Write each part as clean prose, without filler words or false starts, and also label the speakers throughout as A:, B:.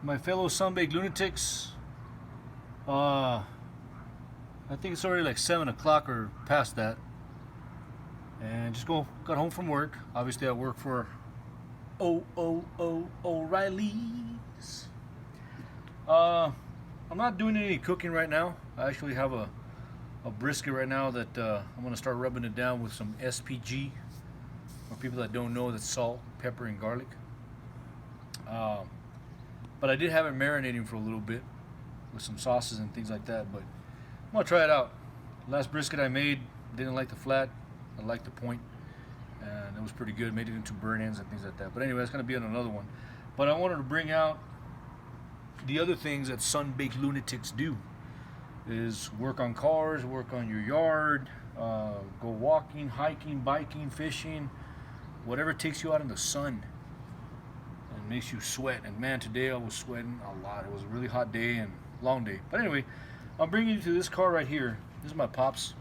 A: My fellow Sunbaked lunatics, I think it's already like 7 o'clock or past that, and got home from work. Obviously, I work for O'Reilly's. I'm not doing any cooking right now. I actually have a brisket right now that I'm gonna start rubbing it down with some SPG. For people that don't know, that's salt, pepper, and garlic. But I did have it marinating for a little bit with some sauces and things like that. But I'm gonna try it out. Last brisket I made, didn't like the flat. I liked the point, and it was pretty good. Made it into burn ends and things like that. But anyway, that's gonna be on another one. But I wanted to bring out the other things that Sunbaked lunatics do. Is work on cars, work on your yard, go walking, hiking, biking, fishing, whatever takes you out in the sun and makes you sweat. And man, today I was sweating a lot. It was a really hot day and long day. But anyway, I'm bringing you to this car right here. This is my pops.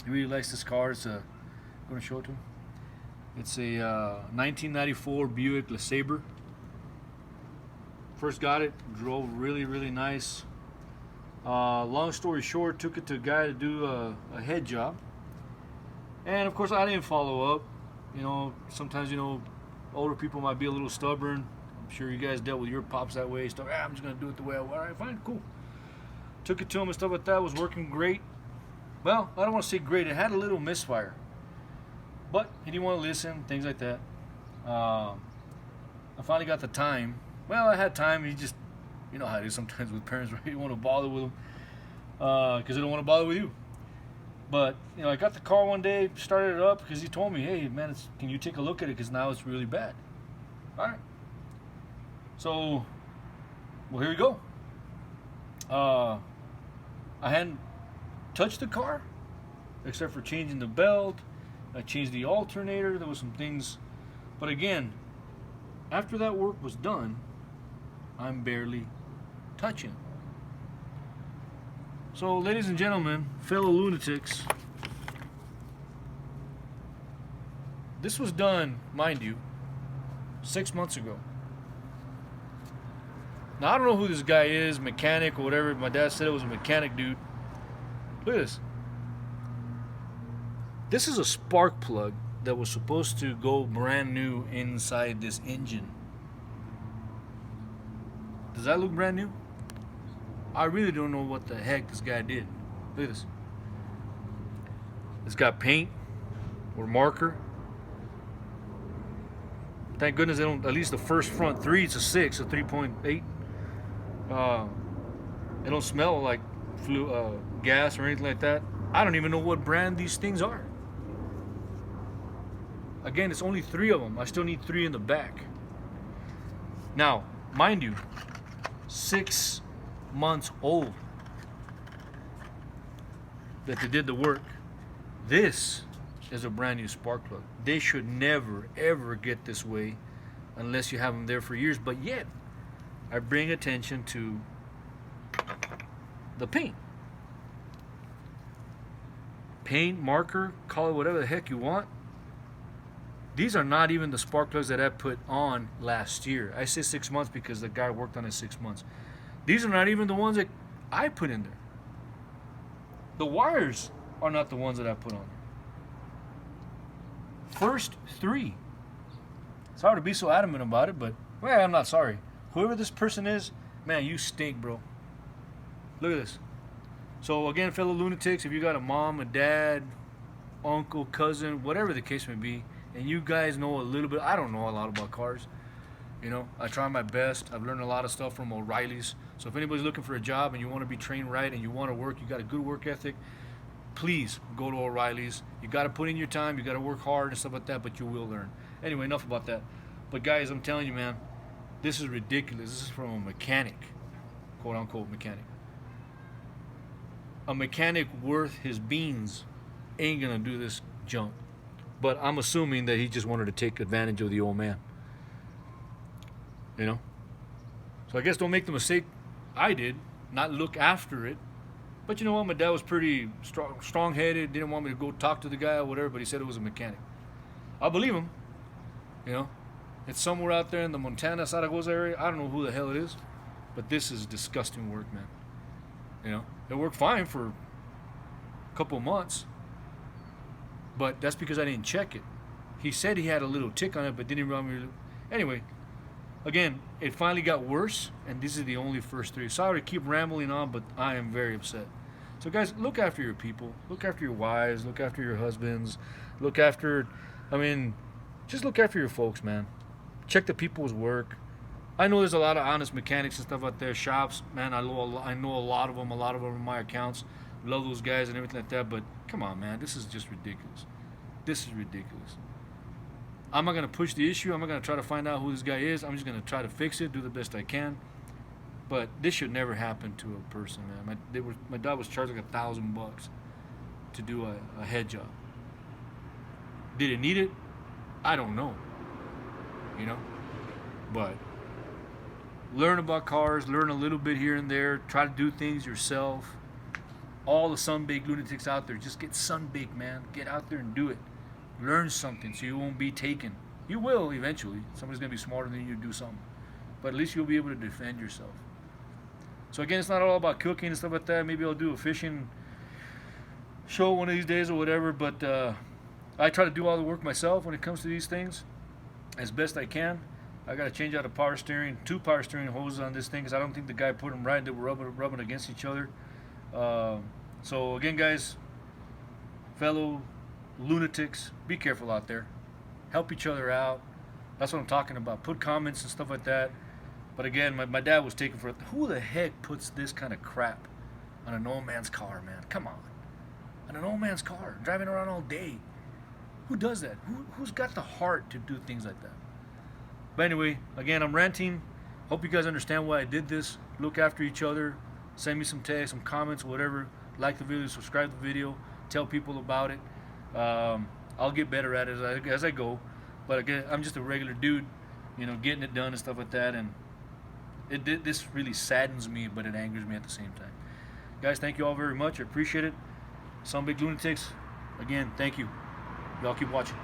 A: He really likes this car. I'm going to show it to him. It's a 1994 Buick LeSabre. First got it, drove really nice. Long story short, took it to a guy to do a head job. And of course I didn't follow up. You know, sometimes, older people might be a little stubborn. I'm sure you guys dealt with your pops that way. I'm just going to do it the way I want. All right, fine, cool. Took it to him and stuff like that. Was working great. Well, I don't want to say great. It had a little misfire. But he didn't want to listen, things like that. I finally got the time. Well, I had time. He just, you know how it is sometimes with parents, right? You don't want to bother with them because they don't want to bother with you. But, I got the car one day, started it up because he told me, hey, man, can you take a look at it because now it's really bad. All right. So, well, here we go. I hadn't touched the car except for changing the belt. I changed the alternator. There was some things. But again, after that work was done, I'm barely touching it. So, ladies and gentlemen, fellow lunatics, this was done, mind you, 6 months ago. Now, I don't know who this guy is, mechanic or whatever. My dad said it was a mechanic dude. Look at this. This is a spark plug that was supposed to go brand new inside this engine. Does that look brand new? I really don't know what the heck this guy did. Look at this. It's got paint or marker. Thank goodness they don't, at least the first front three, it's a 6, a 3.8. They don't smell like gas or anything like that. I don't even know what brand these things are. Again, it's only 3 of them. I still need 3 in the back. Now, mind you, 6 months old that they did the work. This is a brand new spark plug. They should never ever get this way unless you have them there for years. But yet I bring attention to the paint, marker, call it whatever the heck you want. These are not even the spark plugs that I put on last year. I say 6 months because the guy worked on it 6 months. These are not even the ones that I put in there. The wires are not the ones that I put on there. First 3. Sorry to be so adamant about it, but well, I'm not sorry. Whoever this person is, man, you stink, bro. Look at this. So again, fellow lunatics, if you got a mom, a dad, uncle, cousin, whatever the case may be, and you guys know a little bit, I don't know a lot about cars. I try my best. I've learned a lot of stuff from O'Reilly's. So if anybody's looking for a job and you want to be trained right and you want to work, you got a good work ethic, please go to O'Reilly's. You got to put in your time. You got to work hard and stuff like that, but you will learn. Anyway, enough about that. But guys, I'm telling you, man, this is ridiculous. This is from a mechanic, quote unquote mechanic. A mechanic worth his beans ain't gonna do this junk. But I'm assuming that he just wanted to take advantage of the old man. So I guess don't make the mistake I did, not look after it. But you know what? My dad was pretty strong-headed, didn't want me to go talk to the guy or whatever, but he said it was a mechanic. I'll believe him, It's somewhere out there in the Montana, Zaragoza area. I don't know who the hell it is, but this is disgusting work, man. You know, it worked fine for a couple months, but that's because I didn't check it. He said he had a little tick on it, but didn't really. Anyway, again, it finally got worse, and this is the only first three. Sorry to keep rambling on, but I am very upset. So, guys, look after your people. Look after your wives. Look after your husbands. Look after, just look after your folks, man. Check the people's work. I know there's a lot of honest mechanics and stuff out there, shops, man. I know a lot of them. A lot of them are my accounts. Love those guys and everything like that. But come on, man, this is just ridiculous. This is ridiculous. I'm not gonna push the issue. I'm not gonna try to find out who this guy is. I'm just gonna try to fix it, do the best I can. But this should never happen to a person, man. My dad was charged like $1,000 to do a head job. Did it need it? I don't know. You know, but learn about cars, learn a little bit here and there, try to do things yourself. All the sunbaked lunatics out there, just get sunbaked, man. Get out there and do it. Learn something so you won't be taken. You will eventually. Somebody's going to be smarter than you to do something. But at least you'll be able to defend yourself. So again, it's not all about cooking and stuff like that. Maybe I'll do a fishing show one of these days or whatever. But I try to do all the work myself when it comes to these things as best I can. I got to change out a power steering, 2 power steering hoses on this thing because I don't think the guy put them right. They were rubbing against each other. So again, guys, fellow lunatics, be careful out there. Help each other out. That's what I'm talking about. Put comments and stuff like that. But again, my dad was taken for it. Who the heck puts this kind of crap on an old man's car, man? Come on. On an old man's car, driving around all day. Who does that? Who's got the heart to do things like that? But anyway, again, I'm ranting. Hope you guys understand why I did this. Look after each other. Send me some text, some comments, whatever. Like the video, subscribe to the video. Tell people about it. I'll get better at it as I go. But again, I'm just a regular dude, you know, getting it done and stuff like that. And this really saddens me, but it angers me at the same time. Guys, thank you all very much. I appreciate it. Some Big Lunatics, again, thank you. Y'all keep watching.